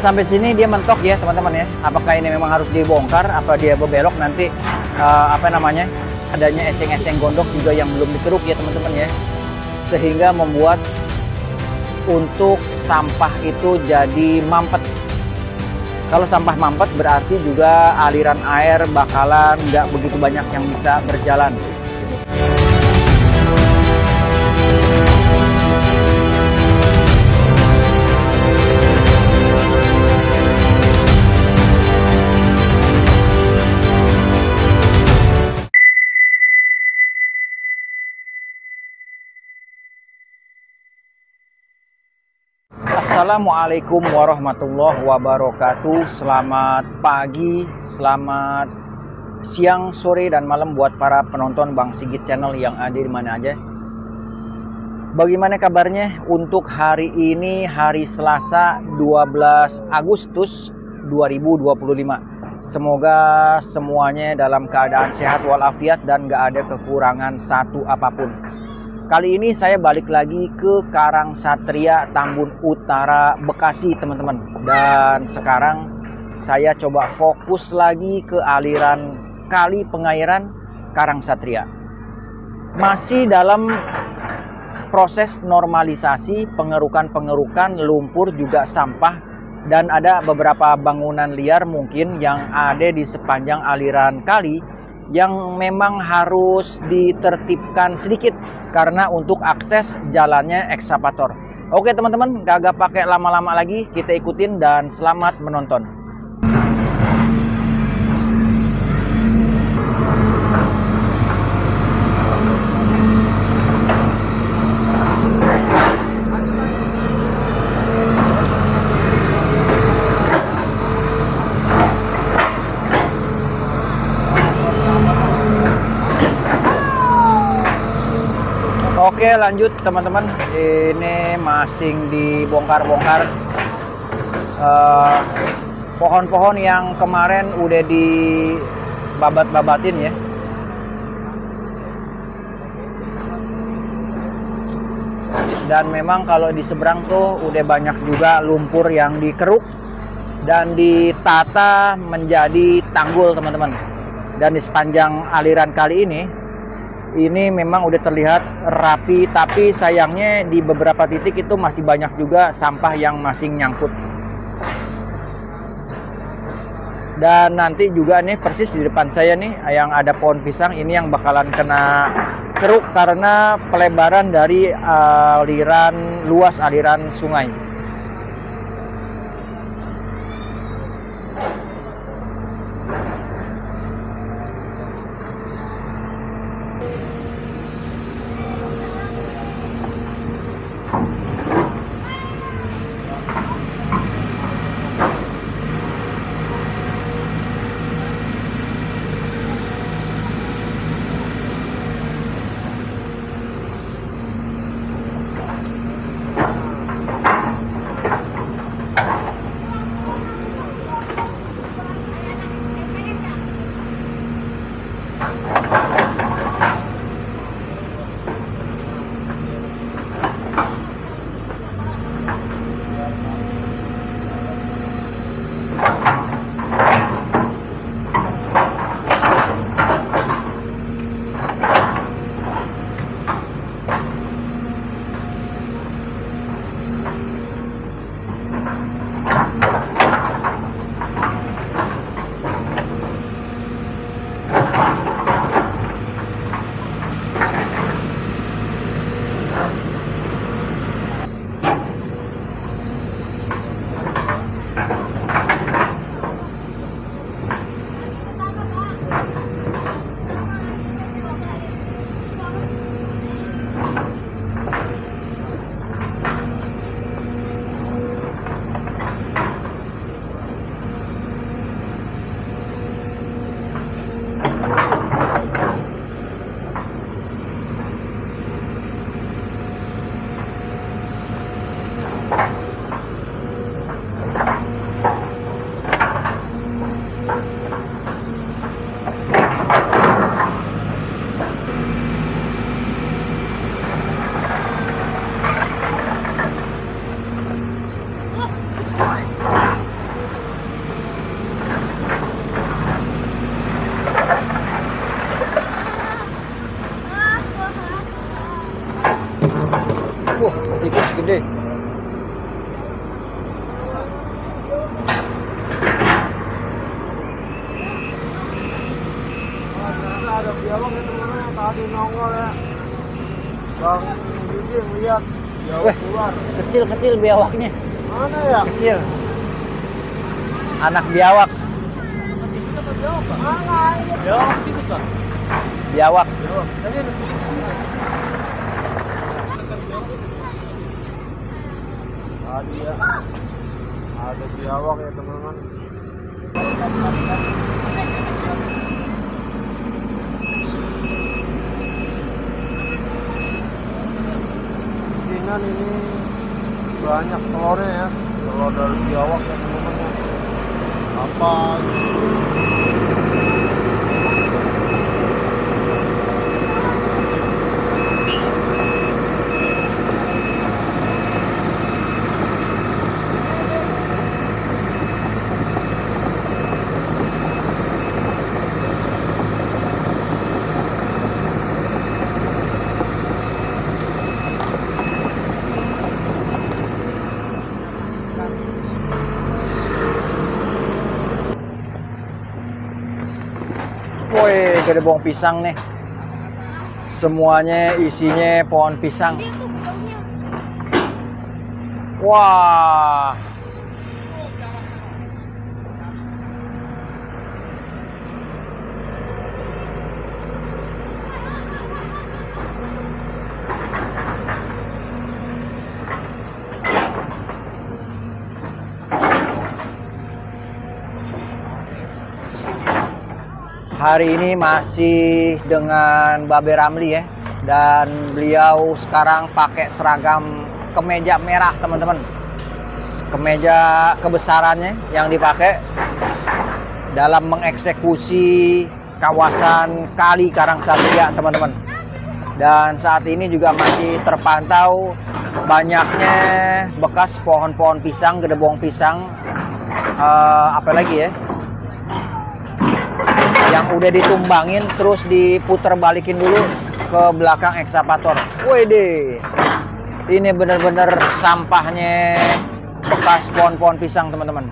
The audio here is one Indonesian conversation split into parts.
sampai sini dia mentok ya teman-teman ya. Apakah ini memang harus dibongkar, apa dia berbelok nanti adanya eceng-eceng gondok juga yang belum dikeruk ya teman-teman ya. Sehingga membuat untuk sampah itu jadi mampet. Kalau sampah mampet berarti juga aliran air bakalan nggak begitu banyak yang bisa berjalan. Assalamualaikum warahmatullahi wabarakatuh. Selamat pagi, selamat siang, sore, dan malam buat para penonton Bang Sigit Channel yang ada di mana aja. Bagaimana kabarnya untuk hari ini, hari Selasa 12 Agustus 2025. Semoga semuanya dalam keadaan sehat walafiat dan gak ada kekurangan satu apapun. Kali ini saya balik lagi ke Karang Satria, Tambun Utara, Bekasi teman-teman. Dan sekarang saya coba fokus lagi ke aliran kali pengairan Karang Satria. Masih dalam proses normalisasi, pengerukan lumpur juga sampah. Dan ada beberapa bangunan liar mungkin yang ada di sepanjang aliran kali yang memang harus ditertibkan sedikit karena untuk akses jalannya ekskavator. Oke teman-teman, gak pakai lama-lama lagi, kita ikutin dan selamat menonton. Oke lanjut teman-teman, ini masing dibongkar-bongkar pohon-pohon yang kemarin udah dibabat-babatin ya. Dan memang kalau di seberang tuh udah banyak juga lumpur yang dikeruk dan ditata menjadi tanggul teman-teman. Dan di sepanjang aliran kali ini memang udah terlihat rapi, tapi sayangnya di beberapa titik itu masih banyak juga sampah yang masih nyangkut. Dan nanti juga nih persis di depan saya nih yang ada pohon pisang ini yang bakalan kena keruk karena pelebaran dari luas aliran sungai. ada biawak itu mana tadi nongol ya. Bang Bibi lihat biawak keluar. Kecil-kecil biawaknya. Mana ya? Kecil. Anak biawak. Mana? Biawak itu kan? Biawak. Biawak. Tadi ada tadi ya. Ada biawak ya teman-teman. Kemungkinan ini banyak telurnya ya, telur dari biawak ya teman-teman. Apa? Woi, gedebong pisang nih. Semuanya isinya pohon pisang. Wah. Hari ini masih dengan Babe Ramli ya, dan beliau sekarang pakai seragam kemeja merah teman-teman. Kemeja kebesarannya yang dipakai dalam mengeksekusi kawasan Kali Karangsatria teman-teman. Dan saat ini juga masih terpantau banyaknya bekas pohon-pohon pisang, gedebong pisang, apa lagi ya, yang udah ditumbangin terus diputer balikin dulu ke belakang ekskavator. Wede, ini bener-bener sampahnya bekas pohon-pohon pisang teman-teman.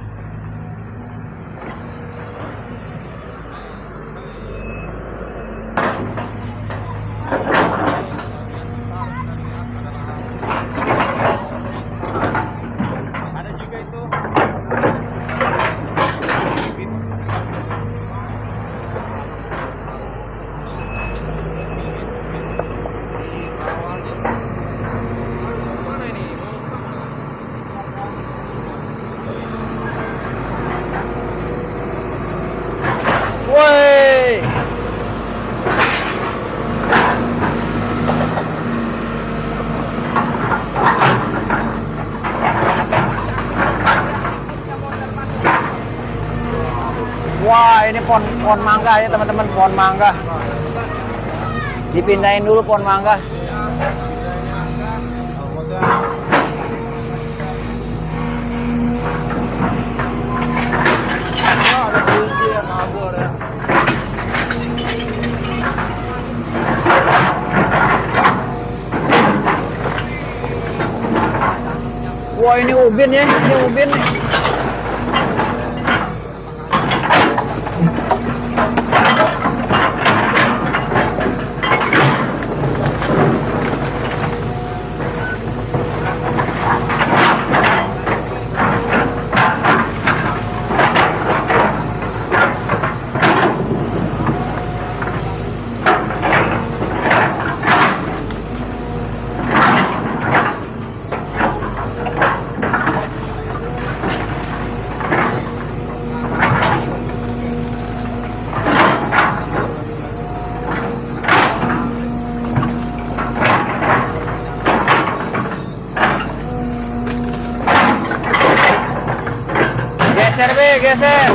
Woi. Wah, ini pohon mangga ya teman-teman, pohon mangga. Dipindahin dulu pohon mangga. Wah, ini ubin ya, ini ubin nih. Geser be, geser.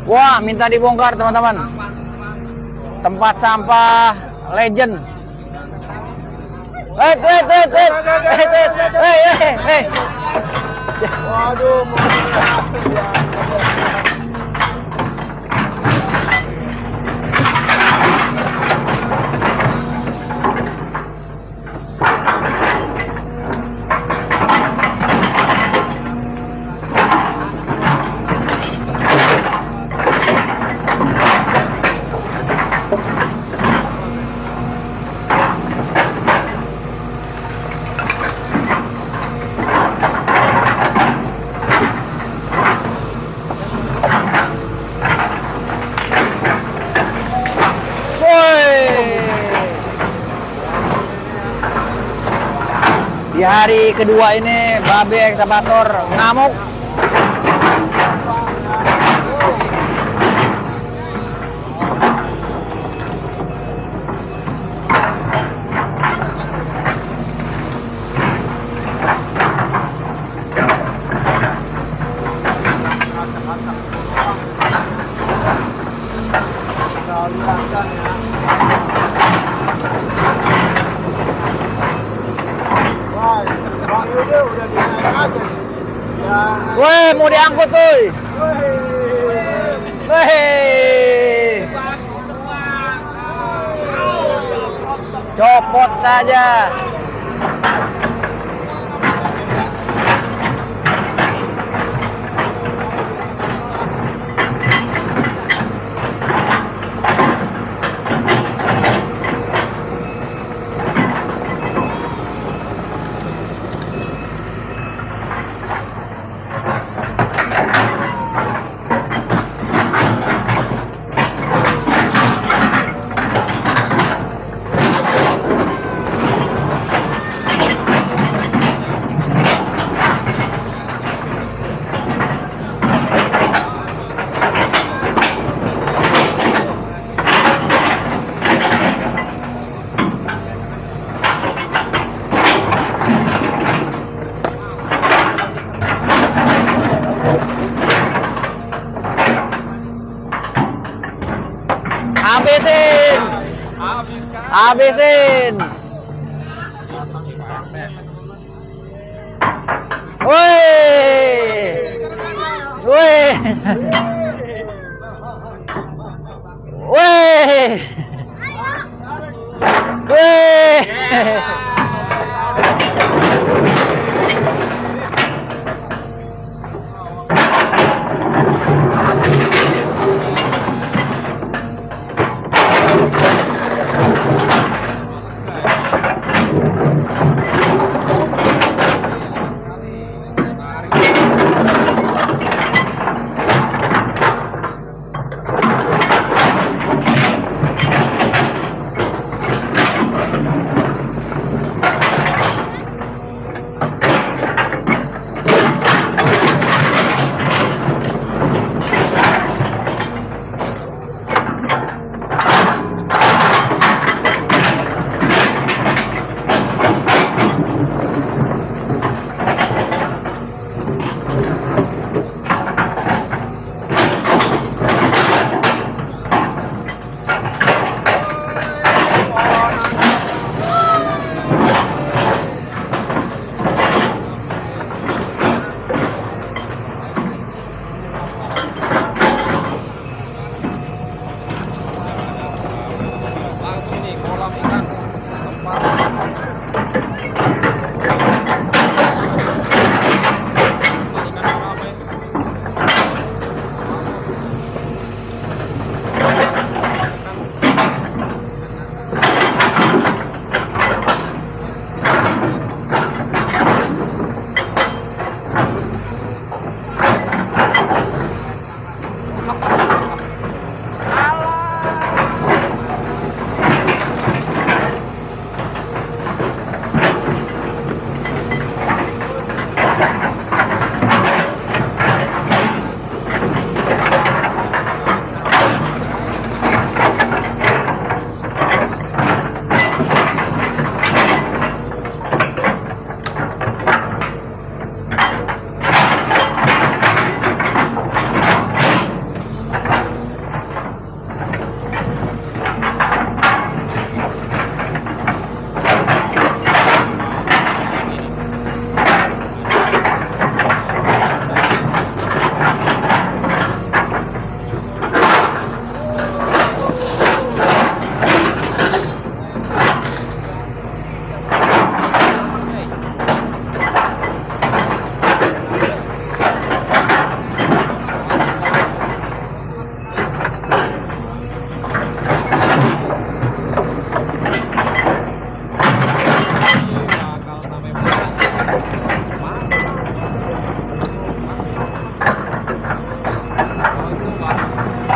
Wah, minta dibongkar teman-teman. Tempat sampah legend. Wait. Di hari kedua ini babe ekskavator ngamuk. Woi, mau diangkut tuh. Woi. Copot saja. Habisin. Habisin. Woi. Woi. Woi. Woi.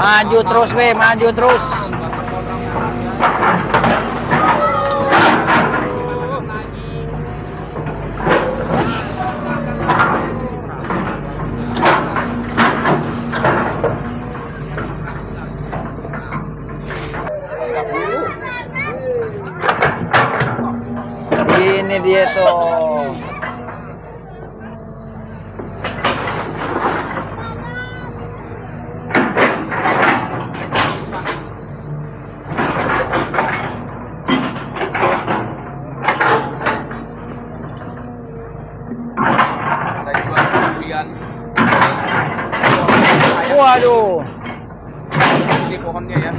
Maju terus, we, maju terus. Ada juga durian. Waduh. Ini pohonnya ya.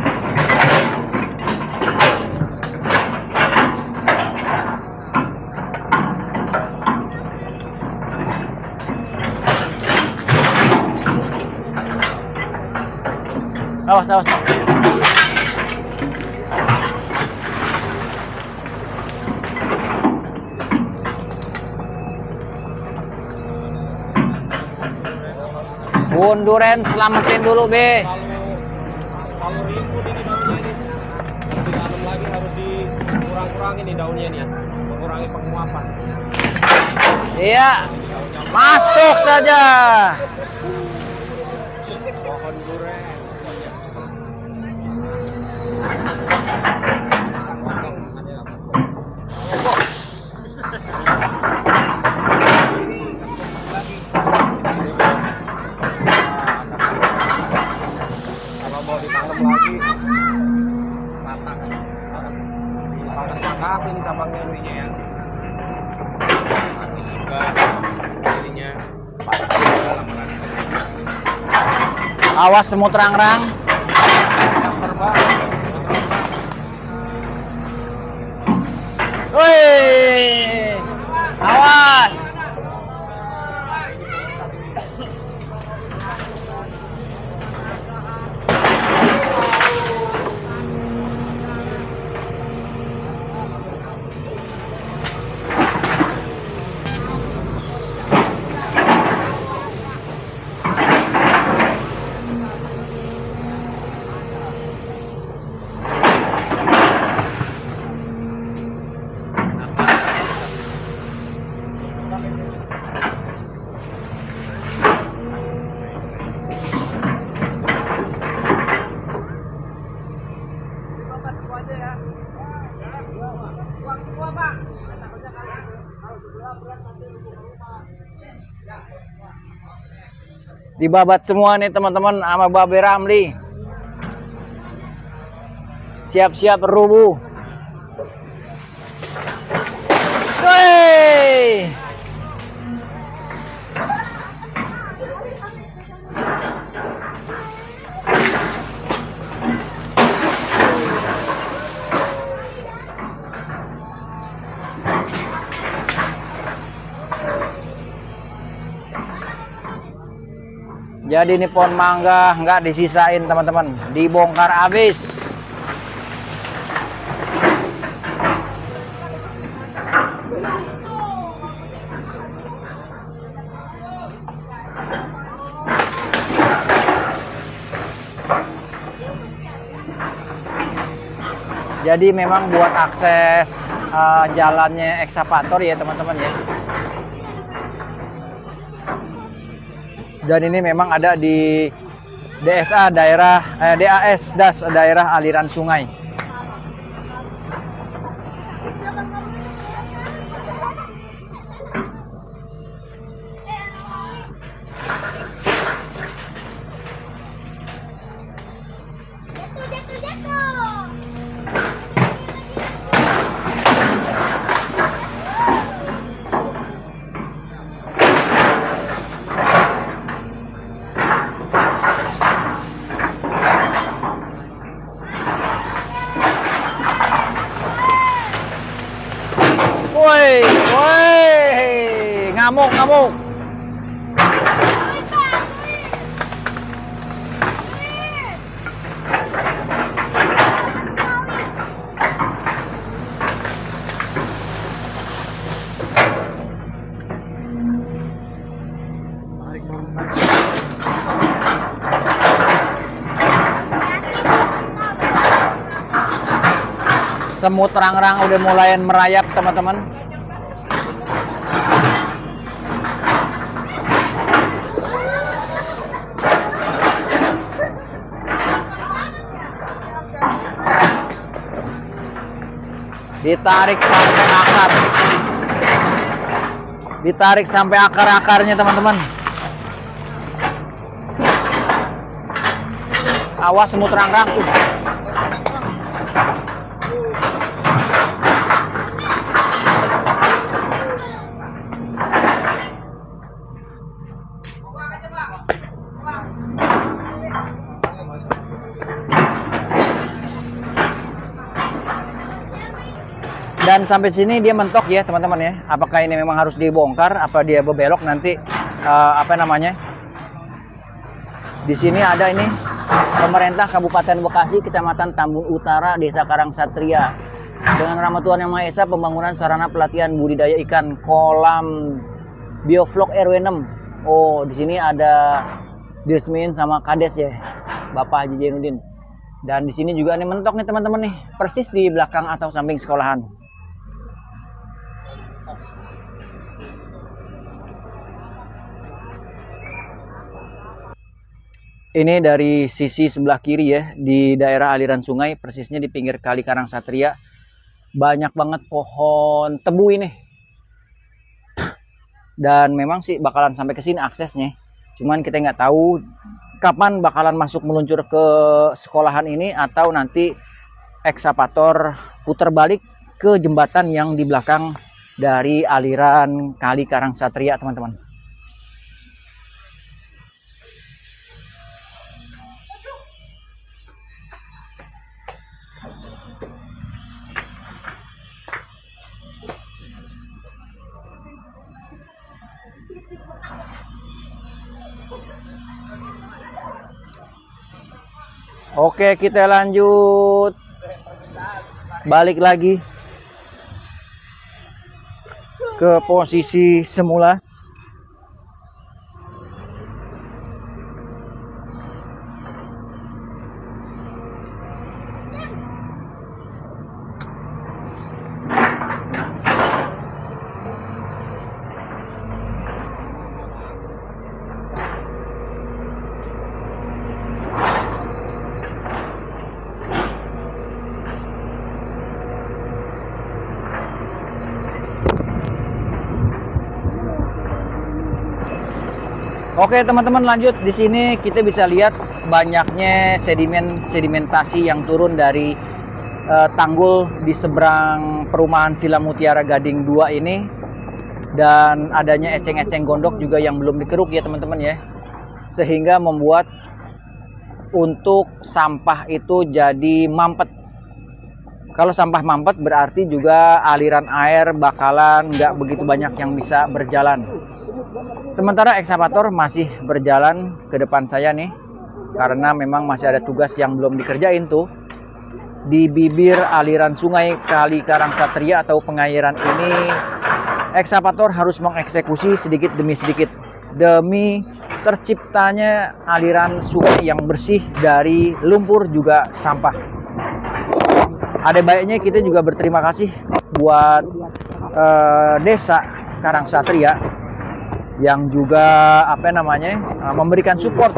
Awas, awas. Bun Duren, selamatin dulu, Be. Kalau rimbun ini daunnya ini. Ditanam lagi harus dikurang-kurangin nih daunnya nih ya. Mengurangi penguapan. Iya. Masuk saja. Pohon duren. Kalau mau ditanam lagi, rata. Rata ini cabangnya ininya ya. Ini juga ininya. Awas semut rang-rang. Woi, awas. Dibabat semua nih teman-teman sama Babe Ramli. Siap-siap rubuh. Wey! Jadi ini pohon mangga nggak disisain teman-teman, dibongkar habis. Jadi memang buat akses jalannya ekskavator ya teman-teman ya. Dan ini memang ada di DSA daerah DAS DAS daerah aliran sungai. Woi, woi, ngamuk, ngamuk. Semut rang-rang udah mulai merayap teman-teman. Ditarik sampai akar. Ditarik sampai akar-akarnya teman-teman. Awas semut rang-rang tuh. Dan sampai sini dia mentok ya teman-teman ya. Apakah ini memang harus dibongkar? Apa dia berbelok nanti? Apa namanya? Di sini ada ini pemerintah Kabupaten Bekasi, Kecamatan Tambun Utara, Desa Karangsatria. Dengan rahmat Tuhan Yang Maha Esa, pembangunan sarana pelatihan budidaya ikan kolam bioflok RW 6. Oh, di sini ada Diresmiin sama Kades ya, Bapak Haji Jainuddin. Dan di sini juga nih mentok nih teman-teman nih, persis di belakang atau samping sekolahan. Ini dari sisi sebelah kiri ya, di daerah aliran sungai, persisnya di pinggir Kali Karangsatria. Banyak banget pohon tebu ini. Dan memang sih bakalan sampai ke sini aksesnya. Cuman kita nggak tahu kapan bakalan masuk meluncur ke sekolahan ini, atau nanti ekskavator putar balik ke jembatan yang di belakang dari aliran Kali Karangsatria, teman-teman. Oke, kita lanjut. Balik lagi ke posisi semula. Oke teman-teman, lanjut. Di sini kita bisa lihat banyaknya sedimentasi yang turun dari tanggul di seberang perumahan Villa Mutiara Gading 2 ini, dan adanya eceng-eceng gondok juga yang belum dikeruk ya teman-teman ya, sehingga membuat untuk sampah itu jadi mampet. Kalau sampah mampet berarti juga aliran air bakalan nggak begitu banyak yang bisa berjalan. Sementara ekskavator masih berjalan ke depan saya nih, karena memang masih ada tugas yang belum dikerjain tuh. Di bibir aliran sungai Kali Karangsatria atau pengairan ini, ekskavator harus mengeksekusi sedikit demi sedikit demi terciptanya aliran sungai yang bersih dari lumpur juga sampah. Ada baiknya kita juga berterima kasih buat Desa Karangsatria yang juga memberikan support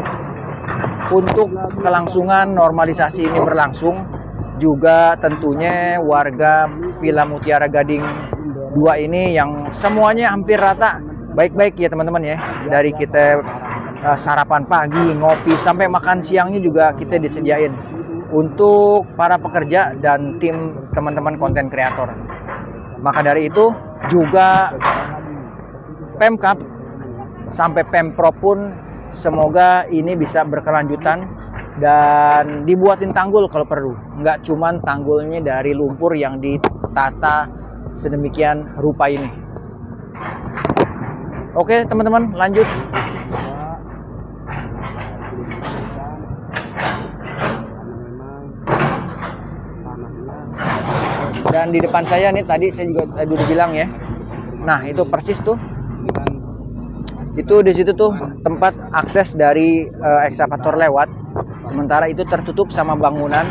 untuk kelangsungan normalisasi ini berlangsung. Juga tentunya warga Villa Mutiara Gading 2 ini yang semuanya hampir rata baik-baik ya teman-teman ya. Dari kita sarapan pagi, ngopi, sampai makan siangnya juga kita disediain untuk para pekerja dan tim teman-teman konten kreator. Maka dari itu juga Pemkab sampai Pemprov pun semoga ini bisa berkelanjutan dan dibuatin tanggul kalau perlu. Nggak cuman tanggulnya dari lumpur yang ditata sedemikian rupa ini. Oke teman-teman, lanjut. Dan di depan saya nih, tadi saya juga udah bilang ya. Nah, itu persis tuh. Itu di situ tuh tempat akses dari ekskavator lewat. Sementara itu tertutup sama bangunan.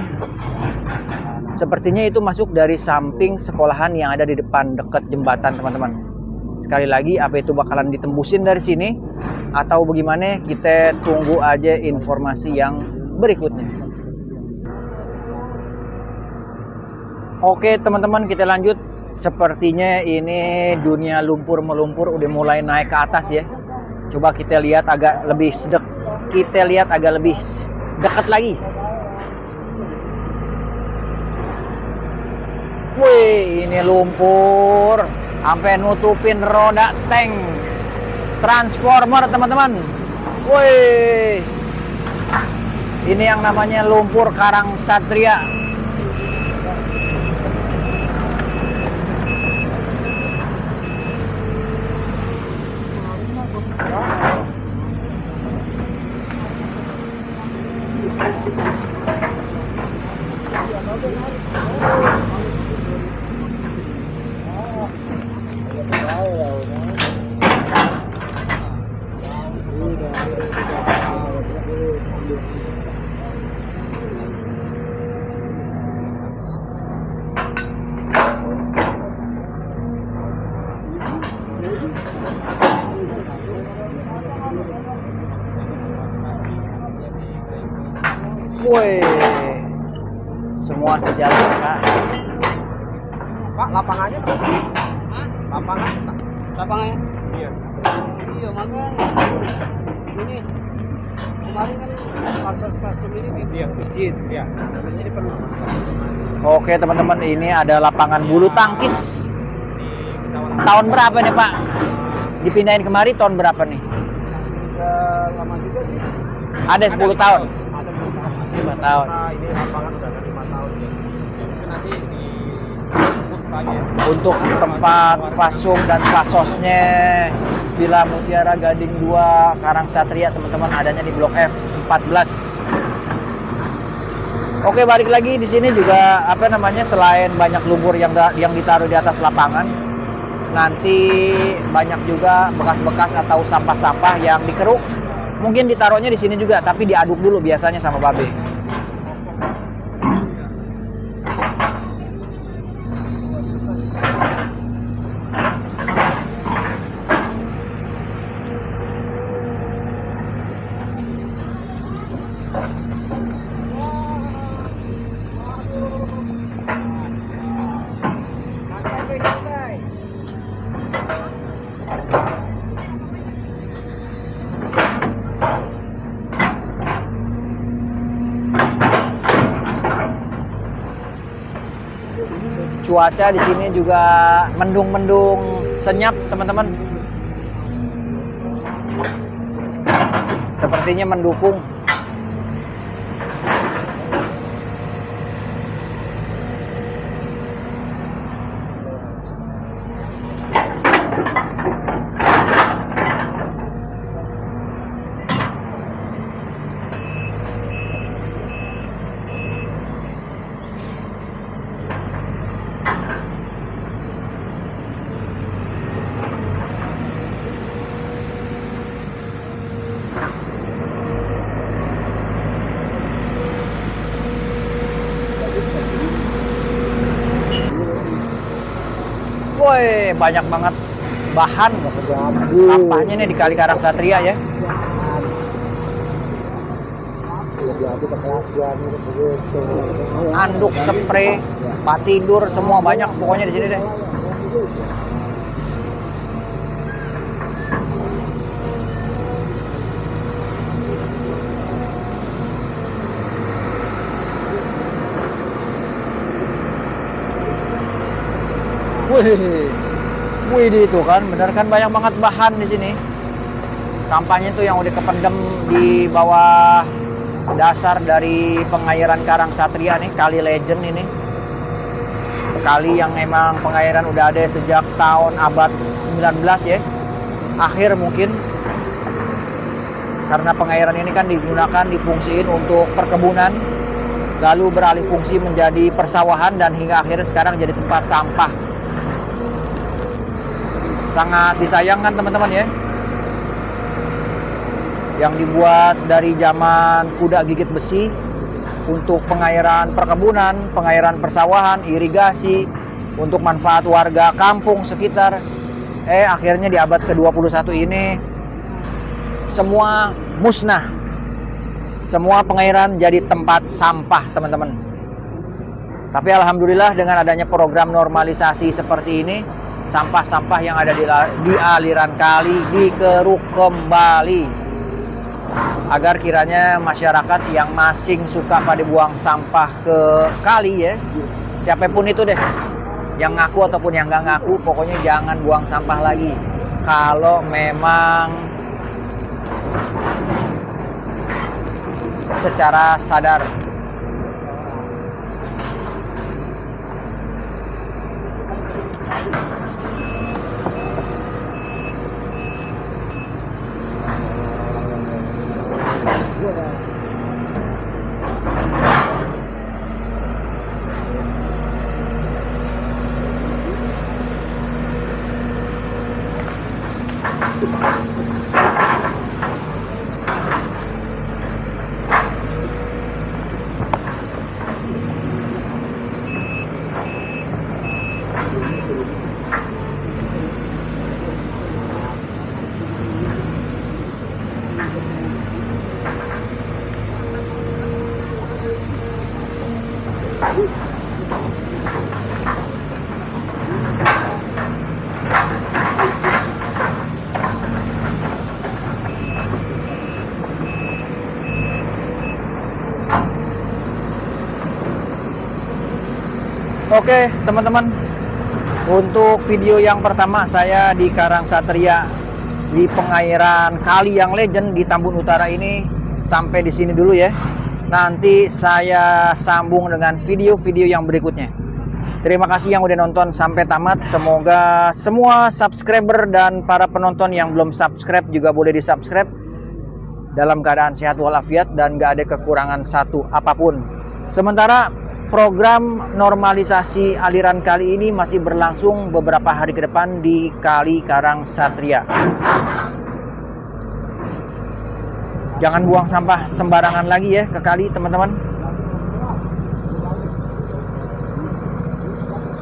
Sepertinya itu masuk dari samping sekolahan yang ada di depan dekat jembatan, teman-teman. Sekali lagi, apa itu bakalan ditembusin dari sini atau bagaimana, kita tunggu aja informasi yang berikutnya. Oke teman-teman, kita lanjut. Sepertinya ini dunia lumpur melumpur udah mulai naik ke atas ya. Coba kita lihat agak lebih dekat lagi. Wih, ini lumpur sampai nutupin roda tank transformer, teman-teman. Wih, ini yang namanya lumpur Karangsatria. Woi, semua sejalan Kak. Pak, lapangannya Pak? Hah? Lapangan Pak? Lapangannya? Iya. Iya, makanya ini kemarin kan parcel ini di Iya. masjid. Iya. Masjid perlu. Oke teman-teman, ini ada lapangan bulu tangkis. Di Kecamatan. Tahun berapa nih Pak? Dipindahin kemari tahun berapa nih? Udah lama juga sih. Ada 10 tahun. Ada 10 tahun. 5 tahun. Nah, ini lapangan udah ada 5 tahun ya. Mungkin nanti dijemput lagi ya. Untuk tempat fasum dan fasosnya Villa Mutiara Gading 2 Karang Satria teman-teman, adanya di Blok F 14. Oke, balik lagi di sini juga apa namanya, selain banyak lumpur yang ditaruh di atas lapangan, nanti banyak juga bekas-bekas atau sampah-sampah yang dikeruk. Mungkin ditaruhnya di sini juga, tapi diaduk dulu biasanya sama babe. Cuaca di sini juga mendung-mendung senyap, teman-teman. Sepertinya mendukung. Woi, banyak banget bahan sampahnya nih di Kali Karang Satria ya. Anduk, spray, tempat tidur, semua banyak pokoknya di sini deh. Wih, itu kan, bener kan, banyak banget bahan di sini. Sampahnya tuh yang udah kependem di bawah dasar dari pengairan Karang Satria nih, kali legend ini. Kali yang emang pengairan udah ada sejak tahun abad 19 ya. Akhir mungkin. Karena pengairan ini kan digunakan, difungsiin untuk perkebunan, lalu beralih fungsi menjadi persawahan, dan hingga akhirnya sekarang jadi tempat sampah. Sangat disayangkan teman-teman ya, yang dibuat dari zaman kuda gigit besi untuk pengairan perkebunan, pengairan persawahan, irigasi, untuk manfaat warga kampung sekitar. Akhirnya di abad ke-21 ini semua musnah. Semua pengairan jadi tempat sampah teman-teman. Tapi alhamdulillah dengan adanya program normalisasi seperti ini, sampah-sampah yang ada di aliran kali dikeruk kembali, agar kiranya masyarakat yang masing suka pada buang sampah ke kali ya, siapapun itu deh, yang ngaku ataupun yang nggak ngaku, pokoknya jangan buang sampah lagi kalau memang secara sadar. Oke teman-teman, untuk video yang pertama saya di Karang Satria di pengairan kali yang legend di Tambun Utara ini sampai di sini dulu ya. Nanti saya sambung dengan video-video yang berikutnya. Terima kasih yang udah nonton sampai tamat. Semoga semua subscriber dan para penonton yang belum subscribe juga boleh di-subscribe. Dalam keadaan sehat walafiat dan gak ada kekurangan satu apapun. Sementara program normalisasi aliran kali ini masih berlangsung beberapa hari ke depan di Kali Karang Satria. Jangan buang sampah sembarangan lagi ya ke kali, teman-teman.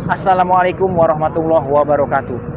Assalamualaikum warahmatullahi wabarakatuh.